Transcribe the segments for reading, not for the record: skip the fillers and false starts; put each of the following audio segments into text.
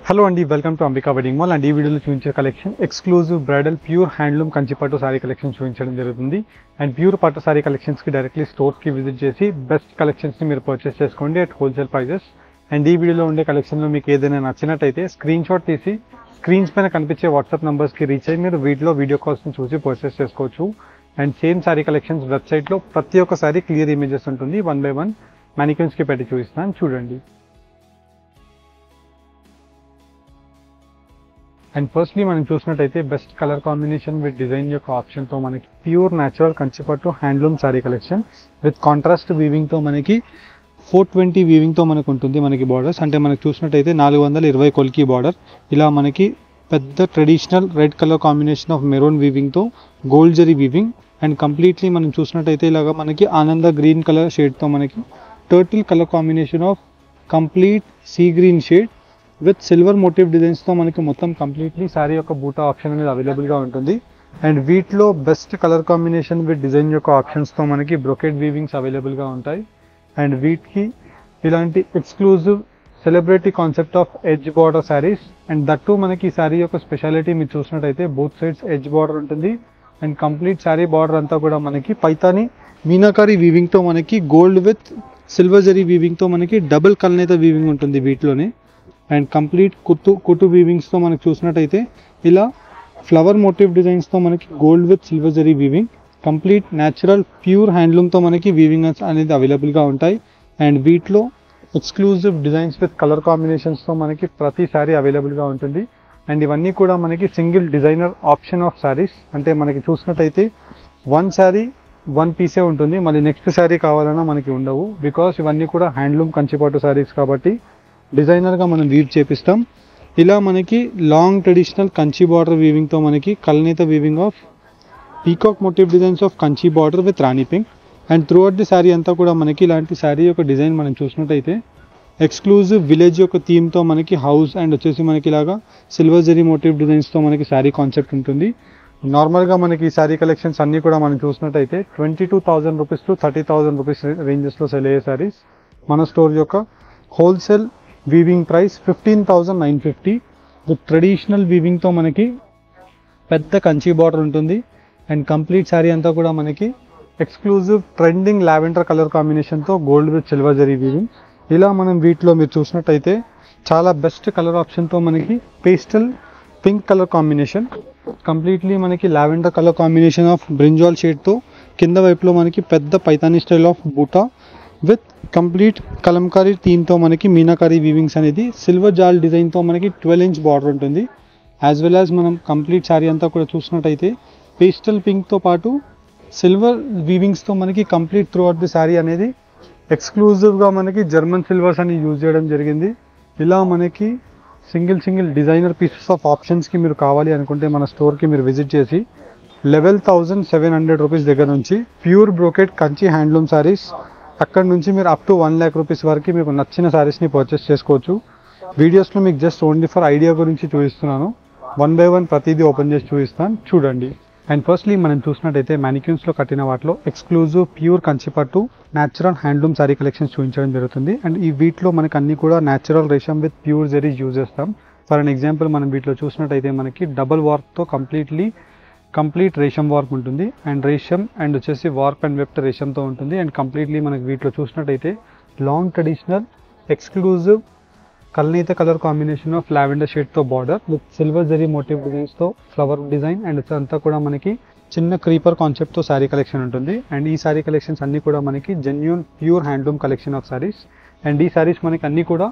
Hello అండి, welcome to Ambika wedding mall. And ఈ వీడియోలో చూపించే collection exclusive bridal pure handloom Kanchi పట్టు సారీ కలెక్షన్ చూపించడం జరుగుతుంది. అండ్ ప్యూర్ పట్టు సారీ కలెక్షన్స్కి డైరెక్ట్లీ స్టోర్కి విజిట్ చేసి బెస్ట్ కలెక్షన్స్ని మీరు పర్చేస్ చేసుకోండి అట్ హోల్సేల్ ప్రైజెస్. అండ్ ఈ వీడియోలో ఉండే కలెక్షన్లో మీకు ఏదైనా నచ్చినట్టయితే స్క్రీన్ షాట్ తీసి స్క్రీన్స్ పైన కనిపించే వాట్సాప్ నెంబర్స్కి రీచ్ అయ్యి మీరు వీడియో కాల్స్ని చూసి పర్చేస్ చేసుకోవచ్చు. అండ్ సేమ్ సారీ కలెక్షన్స్ వెబ్సైట్లో ప్రతి ఒక్క సారీ క్లియర్ ఇమేజెస్ ఉంటుంది, 1 by 1 మ్యానిక్యూన్స్కి పెట్టి చూపిస్తాను, చూడండి. అండ్ ఫస్ట్లీ మనం చూసినట్టయితే best colour combination with design యొక్క ఆప్షన్తో మనకి ప్యూర్ న్యాచురల్ కంచిపట్టు handloom sari collection with contrast వీవింగ్తో మనకి 420 వీవింగ్తో మనకు ఉంటుంది. మనకి బార్డర్స్ అంటే మనకు చూసినట్టయితే 420 కొల్కి బార్డర్, ఇలా మనకి పెద్ద traditional red colour combination of maroon వీవింగ్తో gold zari weaving. And completely మనం చూసినట్టయితే ఇలాగా మనకి ఆనంద గ్రీన్ కలర్ షేడ్తో మనకి turtle colour combination of complete sea green shade with silver motif డిజైన్స్తో మనకి మొత్తం కంప్లీట్లీ సారీ యొక్క బూటా ఆప్షన్ అనేది అవైలబుల్గా ఉంటుంది. అండ్ వీటిలో best colour combination with design యొక్క ఆప్షన్స్తో మనకి బ్రొకెట్ వీవింగ్స్ అవైలబుల్గా ఉంటాయి. అండ్ వీటికి ఇలాంటి exclusive celebrity concept of edge border saris. And that మనకి ఈ శారీ యొక్క స్పెషాలిటీ మీరు చూసినట్టయితే బోత్ సైడ్స్ ఎడ్జ్ బార్డర్ ఉంటుంది. అండ్ కంప్లీట్ శారీ బార్డర్ అంతా కూడా మనకి పైతాని మీనాకారి వీవింగ్తో మనకి గోల్డ్ విత్ సిల్వర్ జరీ వీవింగ్తో మనకి డబుల్ కల్నేత వీవింగ్ ఉంటుంది వీటిలోనే. అండ్ కంప్లీట్ కుట్టు వీవింగ్స్తో మనకి చూసినట్టయితే ఇలా ఫ్లవర్ మోటివ్ డిజైన్స్తో మనకి gold with silver zari weaving, complete natural pure హ్యాండ్లూమ్తో మనకి వీవింగ్ అనేది అవైలబుల్గా ఉంటాయి. అండ్ వీటిలో ఎక్స్క్లూజివ్ డిజైన్స్ విత్ కలర్ కాంబినేషన్స్తో మనకి ప్రతి శారీ అవైలబుల్గా ఉంటుంది. అండ్ ఇవన్నీ కూడా మనకి single designer option of saris, అంటే మనకి చూసినట్టయితే 1 శారీ 1 పీసే ఉంటుంది, మళ్ళీ నెక్స్ట్ శారీ కావాలన్నా మనకి ఉండవు. బికాస్ ఇవన్నీ కూడా హ్యాండ్లూమ్ కంచిపట్టు శారీస్ కాబట్టి డిజైనర్గా మనం వీవ్ చేపిస్తాం. ఇలా మనకి లాంగ్ ట్రెడిషనల్ కంచి బార్డర్ వీవింగ్తో మనకి కల్నేత weaving of peacock motif designs of Kanchi border with rani pink. And throughout the sari అంతా కూడా మనకి ఇలాంటి శారీ యొక్క డిజైన్ మనం చూసినట్టయితే ఎక్స్క్లూజివ్ విలేజ్ యొక్క థీమ్తో మనకి హౌస్ అండ్ వచ్చేసి మనకి ఇలాగా సిల్వర్ జరీ మోటివ్ డిజైన్స్తో మనకి శారీ కాన్సెప్ట్ ఉంటుంది. నార్మల్గా మనకి ఈ శారీ కలెక్షన్స్ అన్నీ కూడా మనం చూసినట్టయితే 22,000 రూపీస్ టు 30,000 రూపీస్ రేంజెస్లో సెల్ అయ్యే శారీస్. మన స్టోర్ యొక్క wholesale weaving price 15,950 with traditional వీవింగ్తో మనకి పెద్ద కంచి బార్డర్ ఉంటుంది. అండ్ కంప్లీట్ శారీ అంతా కూడా మనకి ఎక్స్క్లూజివ్ ట్రెండింగ్ లావెండర్ కలర్ కాంబినేషన్తో gold with silver zari weaving. ఇలా మనం వీటిలో మీరు చూసినట్టయితే చాలా బెస్ట్ కలర్ ఆప్షన్తో మనకి pastel pink colour combination, completely మనకి lavender colour combination of brinjal షేడ్తో కింద వైపులో మనకి పెద్ద Paithani style of buta with complete Kalamkari థీమ్తో మనకి మీనాకారీ వీవింగ్స్ అనేది సిల్వర్ జాల్ డిజైన్తో మనకి 12 ఇంచ్ బార్డర్ ఉంటుంది. యాజ్ వెల్ యాజ్ మనం కంప్లీట్ శారీ అంతా కూడా చూసినట్టయితే పేస్టల్ పింక్తో పాటు సిల్వర్ వీవింగ్స్తో మనకి complete throughout the sari అనేది ఎక్స్క్లూజివ్గా మనకి జర్మన్ సిల్వర్స్ అని యూజ్ చేయడం జరిగింది. ఇలా మనకి సింగిల్ డిజైనర్ పీసెస్ ఆఫ్ ఆప్షన్స్కి మీరు కావాలి అనుకుంటే మన స్టోర్కి మీరు విజిట్ చేసి 11,700 రూపీస్ దగ్గర నుంచి pure brocade Kanchi handloom saris, అక్కడ నుంచి మీరు అప్ టు 1 lakh రూపీస్ వరకు మీకు నచ్చిన శారీస్ని పర్చేస్ చేసుకోవచ్చు. వీడియోస్లో మీకు జస్ట్ ఓన్లీ ఫర్ ఐడియా గురించి చూపిస్తున్నాను, 1 by 1 ప్రతిదీ ఓపెన్ చేసి చూపిస్తాను, చూడండి. అండ్ ఫస్ట్లీ మనం చూసినట్టయితే మ్యానిక్యూన్స్లో కట్టిన వాటిలో ఎక్స్క్లూజివ్ ప్యూర్ కంచిపట్టు న్యాచురల్ హ్యాండ్లూమ్ సారీ కలెక్షన్స్ చూపించడం జరుగుతుంది. అండ్ ఈ వీటిలో మనకి అన్ని కూడా natural resham with pure zari use చేస్తాం. ఫర్ అన్ ఎగ్జాంపుల్ మనం వీటిలో చూసినట్టయితే మనకి డబుల్ వార్క్తో కంప్లీట్ రేషం వార్క్ ఉంటుంది. అండ్ రేషం అండ్ వచ్చేసి వార్క్ అండ్ వెప్ట్ రేషంతో ఉంటుంది. అండ్ కంప్లీట్లీ మనకి వీటిలో చూసినట్టయితే లాంగ్ ట్రెడిషనల్ ఎక్స్క్లూజివ్ కల్నేత కలర్ కాంబినేషన్ ఆఫ్ లావెండర్ షేడ్తో border with silver zari motif డిజైన్స్తో ఫ్లవర్ డిజైన్. అండ్ అంతా కూడా మనకి చిన్న క్రీపర్ కాన్సెప్ట్తో శారీ కలెక్షన్ ఉంటుంది. అండ్ ఈ శారీ కలెక్షన్స్ అన్నీ కూడా మనకి genuine pure handloom collection of saris. And ఈ శారీస్ మనకి అన్నీ కూడా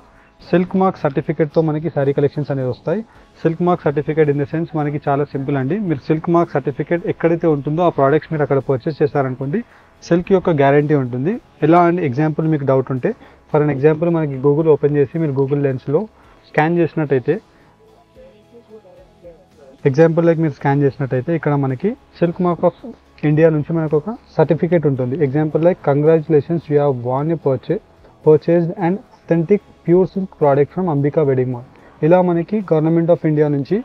సిల్క్ మార్క్ సర్టిఫికేట్తో మనకి శారీ కలెక్షన్స్ అనేవి వస్తాయి. Silk mark certificate in the sense మనకి చాలా సింపుల్ అండి, మీరు సిల్క్ మార్క్ సర్టిఫికేట్ ఎక్కడైతే ఉంటుందో ఆ ప్రోడక్ట్స్ మీరు అక్కడ పర్చేస్ చేశారనుకోండి, సిల్క్ యొక్క గ్యారంటీ ఉంటుంది. ఎలా అండి, ఎగ్జాంపుల్ మీకు డౌట్ ఉంటే ఫర్ అన్ ఎగ్జాంపుల్ మనకి గూగుల్ ఓపెన్ చేసి మీరు గూగుల్ లెన్స్లో స్కాన్ చేసినట్టయితే మీరు స్కాన్ చేసినట్టయితే ఇక్కడ మనకి సిల్క్ మార్క్ ఆఫ్ ఇండియా నుంచి మనకు ఒక సర్టిఫికేట్ ఉంటుంది. Example like congratulations you have won a purchased and authentic pure silk product from Ambika wedding mall. ఇలా మనకి గవర్నమెంట్ ఆఫ్ ఇండియా నుంచి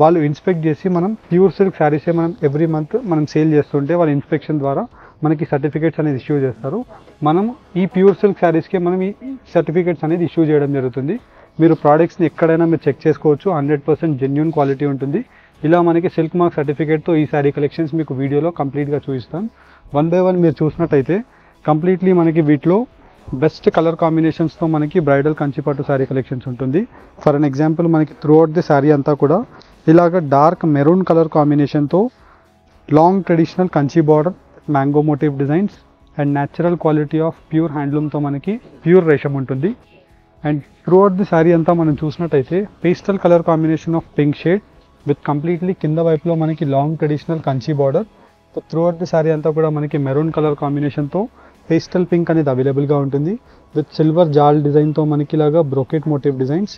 వాళ్ళు ఇన్స్పెక్ట్ చేసి మనం ప్యూర్ సిల్క్ శారీసే మనం ఎవ్రీ మంత్ మనం సేల్ చేస్తుంటే వాళ్ళ ఇన్స్పెక్షన్ ద్వారా మనకి సర్టిఫికేట్స్ అనేది ఇష్యూ చేస్తారు. మనం ఈ ప్యూర్ సిల్క్ శారీస్కి మనం ఈ సర్టిఫికేట్స్ అనేది ఇష్యూ చేయడం జరుగుతుంది. మీరు ప్రోడక్ట్స్ని ఎక్కడైనా మీరు చెక్ చేసుకోవచ్చు, 100% జెన్యూన్ క్వాలిటీ ఉంటుంది. ఇలా మనకి సిల్క్ మార్క్ సర్టిఫికేట్తో ఈ శారీ కలెక్షన్స్ మీకు వీడియోలో కంప్లీట్గా చూపిస్తాను. వన్ బై వన్ మీరు చూసినట్టయితే కంప్లీట్లీ మనకి వీటిలో బెస్ట్ కలర్ కాంబినేషన్స్తో మనకి బ్రైడల్ కంచిపట్టు శారీ కలెక్షన్స్ ఉంటుంది. ఫర్ అన్ ఎగ్జాంపుల్ మనకి త్రూ అవుట్ ది శారీ అంతా కూడా ఇలాగ డార్క్ మెరూన్ కలర్ కాంబినేషన్తో long traditional Kanchi border, mango motif designs and natural quality of pure హ్యాండ్లూమ్తో మనకి ప్యూర్ రేషం ఉంటుంది. And throughout the sari అంతా మనం చూసినట్టయితే pastel colour combination of pink shade with completely కింద వైపులో మనకి long traditional Kanchi border. Throughout the sari అంతా కూడా మనకి మెరూన్ కలర్ కాంబినేషన్తో పేస్టల్ పింక్ అనేది అవైలబుల్గా ఉంటుంది. విత్ సిల్వర్ జాల్ డిజైన్తో మనకి ఇలాగా brocade motive designs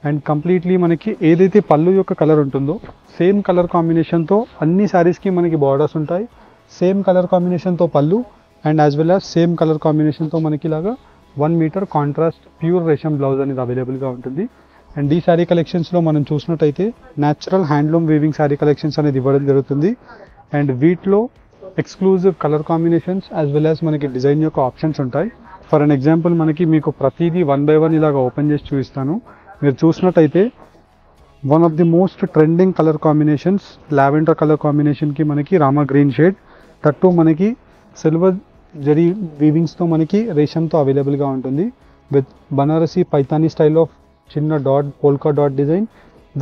and completely మనకి ఏదైతే పళ్ళు యొక్క కలర్ ఉంటుందో సేమ్ కలర్ కాంబినేషన్తో అన్ని శారీస్కి మనకి బార్డర్స్ ఉంటాయి. సేమ్ కలర్ కాంబినేషన్తో పళ్ళు and as well as same colour కాంబినేషన్తో మనకి ఇలాగా 1 మీటర్ కాంట్రాస్ట్ ప్యూర్ రేషం బ్లౌజ్ అనేది అవైలబుల్గా ఉంటుంది. అండ్ ఈ శారీ కలెక్షన్స్లో మనం చూసినట్టయితే natural handloom weaving sari collections అనేది ఇవ్వడం జరుగుతుంది. అండ్ వీటిలో exclusive colour combinations as well as మనకి డిజైన్ యొక్క ఆప్షన్స్ ఉంటాయి. ఫర్ అన్ ఎగ్జాంపుల్ మనకి మీకు ప్రతిదీ 1 బై 1 ఇలాగ ఓపెన్ చేసి చూపిస్తాను. మీరు చూసినట్టయితే one of the most trending colour combinations lavender colour కాంబినేషన్కి మనకి రామా గ్రీన్ షేడ్, తట్టు మనకి సిల్వర్ జరీ వీవింగ్స్తో మనకి రేషంతో అవైలబుల్గా ఉంటుంది. With Banarasi Paithani style of చిన్న dot polka dot design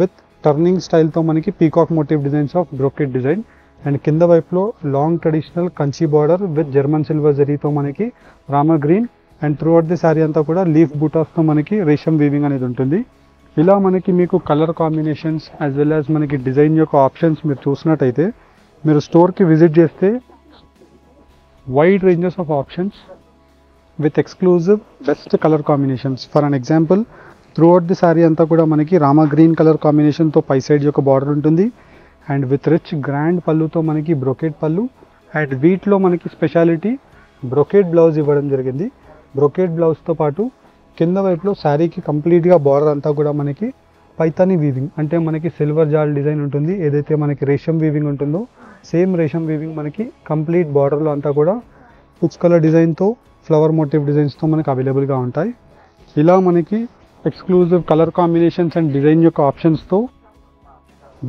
with turning స్టైల్తో మనకి peacock motif designs of brocade design and కింద వైపులో long traditional Kanchi border with German silver జరీతో మనకి Rama green and throughout the sari అంతా కూడా లీఫ్ బూటాస్తో మనకి రేషం వీవింగ్ అనేది ఉంటుంది. ఇలా మనకి మీకు colour combinations as well as మనకి డిజైన్ యొక్క ఆప్షన్స్ మీరు చూసినట్టయితే మీరు స్టోర్కి విజిట్ చేస్తే wide ranges of options with exclusive best colour combinations. For an example through out the sari అంతా కూడా మనకి రామా గ్రీన్ కలర్ కాంబినేషన్తో పై సైడ్ యొక్క బార్డర్ ఉంటుంది అండ్ విత్ రిచ్ గ్రాండ్ పళ్ళుతో మనకి బ్రోకెట్ పళ్ళు అండ్ వీటిలో మనకి స్పెషాలిటీ బ్రోకెట్ బ్లౌజ్ ఇవ్వడం జరిగింది. బ్రోకెట్ బ్లౌజ్తో పాటు కింద వైపులో శారీకి కంప్లీట్గా బార్డర్ అంతా కూడా మనకి పైతానీ వీవింగ్ అంటే మనకి సిల్వర్ జాల్ డిజైన్ ఉంటుంది. ఏదైతే మనకి రేషం వీవింగ్ ఉంటుందో సేమ్ రేషం వీవింగ్ మనకి కంప్లీట్ బార్డర్లో అంతా కూడా పిచ్ కలర్ డిజైన్తో ఫ్లవర్ మోటివ్ డిజైన్స్తో మనకి అవైలబుల్గా ఉంటాయి. ఇలా మనకి exclusive colour combinations and design యొక్క ఆప్షన్స్తో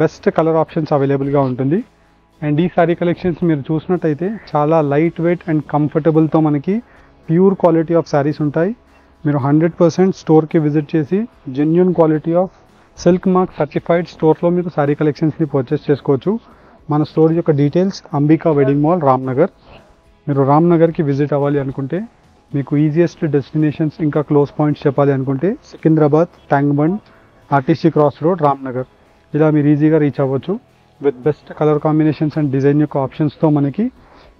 బెస్ట్ కలర్ ఆప్షన్స్ అవైలబుల్గా ఉంటుంది. అండ్ ఈ శారీ కలెక్షన్స్ మీరు చూసినట్టయితే చాలా లైట్ వెయిట్ అండ్ కంఫర్టబుల్తో మనకి ప్యూర్ క్వాలిటీ ఆఫ్ శారీస్ ఉంటాయి. మీరు 100% స్టోర్కి విజిట్ చేసి genuine quality of silk mark certified స్టోర్లో మీరు శారీ కలెక్షన్స్ని పర్చేస్ చేసుకోవచ్చు. మన స్టోర్ యొక్క details Ambika wedding mall Ramnagar. మీరు రామ్నగర్కి విజిట్ అవ్వాలి అనుకుంటే మీకు ఈజియెస్ట్ డెస్టినేషన్స్ ఇంకా క్లోజ్ పాయింట్స్ చెప్పాలి అనుకుంటే Secunderabad, tank bund, RTC cross road, Ramnagar ఇలా మీరు ఈజీగా రీచ్ అవ్వచ్చు. With best colour combinations and design యొక్క ఆప్షన్స్తో మనకి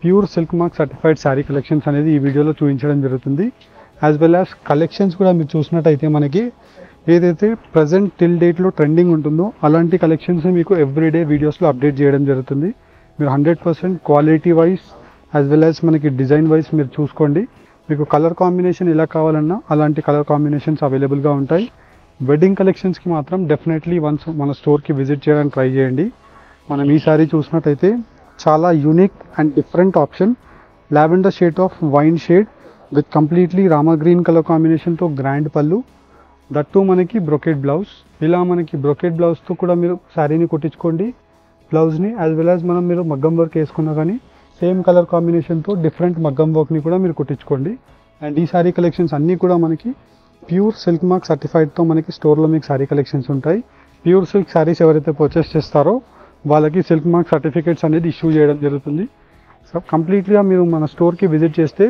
pure silk mark certified sari collections అనేది ఈ వీడియోలో చూపించడం జరుగుతుంది. యాజ్ వెల్ యాజ్ కలెక్షన్స్ కూడా మీరు చూసినట్టయితే మనకి ఏదైతే ప్రజెంట్ టిల్ డేట్లో ట్రెండింగ్ ఉంటుందో అలాంటి కలెక్షన్స్ మీకు ఎవ్రీడే వీడియోస్లో అప్డేట్ చేయడం జరుగుతుంది. మీరు 100% quality wise as well as మనకి డిజైన్ వైజ్ మీరు చూసుకోండి. మీకు కలర్ కాంబినేషన్ ఎలా కావాలన్నా అలాంటి కలర్ కాంబినేషన్స్ అవైలబుల్గా ఉంటాయి. వెడ్డింగ్ కలెక్షన్స్కి మాత్రం డెఫినెట్లీ వన్స్ మన స్టోర్కి విజిట్ చేయడానికి ట్రై చేయండి. మనం ఈ సారీ చూసినట్టయితే చాలా unique and different option lavender shade of wine shade with completely Rama green colour కాంబినేషన్తో గ్రాండ్ పళ్ళు, దట్టు మనకి బ్రోకెట్ బ్లౌజ్. ఇలా మనకి బ్రోకెట్ బ్లౌజ్తో కూడా మీరు శారీని కుట్టించుకోండి. బ్లౌజ్ని యాజ్ వెల్ యాజ్ మీరు మగ్గం వర్క్ వేసుకున్నా కానీ సేమ్ కలర్ కాంబినేషన్తో డిఫరెంట్ మగ్గం వర్క్ని కూడా మీరు కుట్టించుకోండి. అండ్ ఈ శారీ కలెక్షన్స్ అన్నీ కూడా మనకి ప్యూర్ సిల్క్ మార్క్ సర్టిఫైడ్తో మనకి స్టోర్లో మీకు శారీ కలెక్షన్స్ ఉంటాయి. ప్యూర్ సిల్క్ శారీస్ ఎవరైతే పర్చేస్ చేస్తారో వాళ్ళకి సిల్క్ మార్క్ సర్టిఫికేట్స్ అనేది ఇష్యూ చేయడం జరుగుతుంది. సో కంప్లీట్గా మీరు మన స్టోర్కి విజిట్ చేస్తే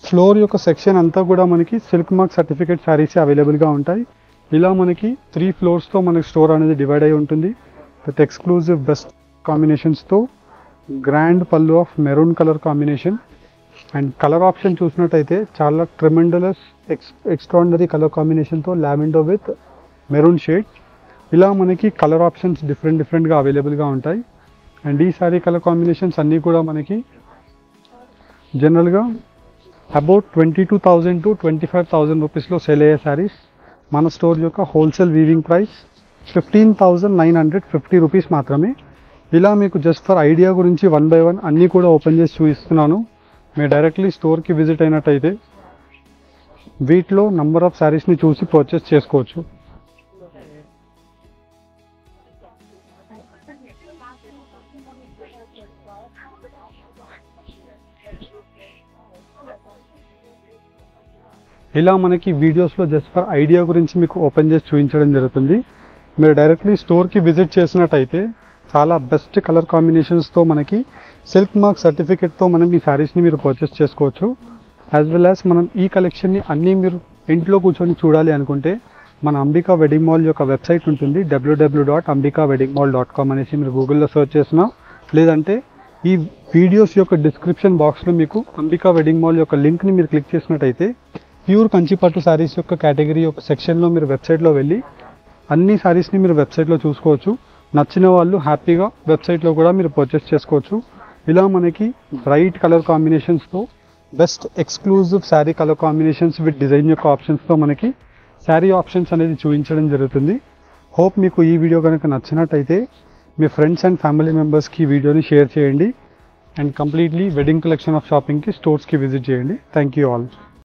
ఫ్లోర్ యొక్క సెక్షన్ అంతా కూడా మనకి సిల్క్ మార్క్ సర్టిఫికేట్ శారీస్ అవైలబుల్గా ఉంటాయి. ఇలా మనకి 3 ఫ్లోర్స్తో మనకి స్టోర్ అనేది డివైడ్ అయి ఉంటుంది. విత్ ఎక్స్క్లూజివ్ బెస్ట్ కాంబినేషన్స్తో గ్రాండ్ పళ్ళు of maroon colour combination and colour option చూసినట్టయితే చాలా ట్రెమెండలస్ ఎక్స్ట్రాడినరీ కలర్ కాంబినేషన్తో లావెండర్ విత్ మెరూన్ షేడ్. ఇలా మనకి కలర్ ఆప్షన్స్ డిఫరెంట్గా అవైలబుల్గా ఉంటాయి. అండ్ ఈ సారీ కలర్ కాంబినేషన్స్ అన్నీ కూడా మనకి జనరల్గా అబౌట్ 22,000 to 25,000 రూపీస్లో సేల్ అయ్యే శారీస్. మన స్టోర్ యొక్క హోల్సేల్ వీవింగ్ ప్రైస్ 15,950 రూపీస్ మాత్రమే. ఇలా మీకు జస్ట్ ఫర్ ఐడియా గురించి 1 by 1 అన్నీ కూడా ఓపెన్ చేసి చూపిస్తున్నాను. మీరు డైరెక్ట్లీ స్టోర్కి విజిట్ అయినట్టయితే వీటిలో నంబర్ ఆఫ్ శారీస్ని చూసి పర్చేస్ చేసుకోవచ్చు. ఇలా మనకి వీడియోస్లో జస్ట్ ఫర్ ఐడియా గురించి మీకు ఓపెన్ చేసి చూపించడం జరుగుతుంది. మీరు డైరెక్ట్లీ స్టోర్కి విజిట్ చేసినట్టయితే చాలా బెస్ట్ కలర్ కాంబినేషన్స్తో మనకి సిల్క్ మార్క్ సర్టిఫికేట్తో మనం ఈ శారీస్ని మీరు పర్చేస్ చేసుకోవచ్చు. యాజ్ వెల్ యాజ్ మనం ఈ కలెక్షన్ని అన్నీ మీరు ఇంట్లో కూర్చొని చూడాలి అనుకుంటే మన అంబికా వెడ్డింగ్ మాల్ యొక్క వెబ్సైట్ ఉంటుంది, www.ambikaweddingmall.com అనేసి మీరు గూగుల్లో సెర్చ్ చేసినా, లేదంటే ఈ వీడియోస్ యొక్క డిస్క్రిప్షన్ బాక్స్లో మీకు అంబికా వెడ్డింగ్ మాల్ యొక్క లింక్ని మీరు క్లిక్ చేసినట్టయితే ప్యూర్ కంచిపట్టు శారీస్ యొక్క కేటగిరీ యొక్క సెక్షన్లో మీరు వెబ్సైట్లో వెళ్ళి అన్ని శారీస్ని మీరు వెబ్సైట్లో చూసుకోవచ్చు. నచ్చిన వాళ్ళు హ్యాపీగా వెబ్సైట్లో కూడా మీరు పర్చేస్ చేసుకోవచ్చు. ఇలా మనకి బ్రైట్ కలర్ కాంబినేషన్స్తో best exclusive sari colour combinations with design యొక్క ఆప్షన్స్తో మనకి శారీ ఆప్షన్స్ అనేది చూపించడం జరుగుతుంది. హోప్ మీకు ఈ వీడియో కనుక నచ్చినట్టయితే మీ ఫ్రెండ్స్ అండ్ ఫ్యామిలీ మెంబర్స్కి ఈ వీడియోని షేర్ చేయండి and completely wedding collection of షాపింగ్కి స్టోర్స్కి విజిట్ చేయండి. Thank you all.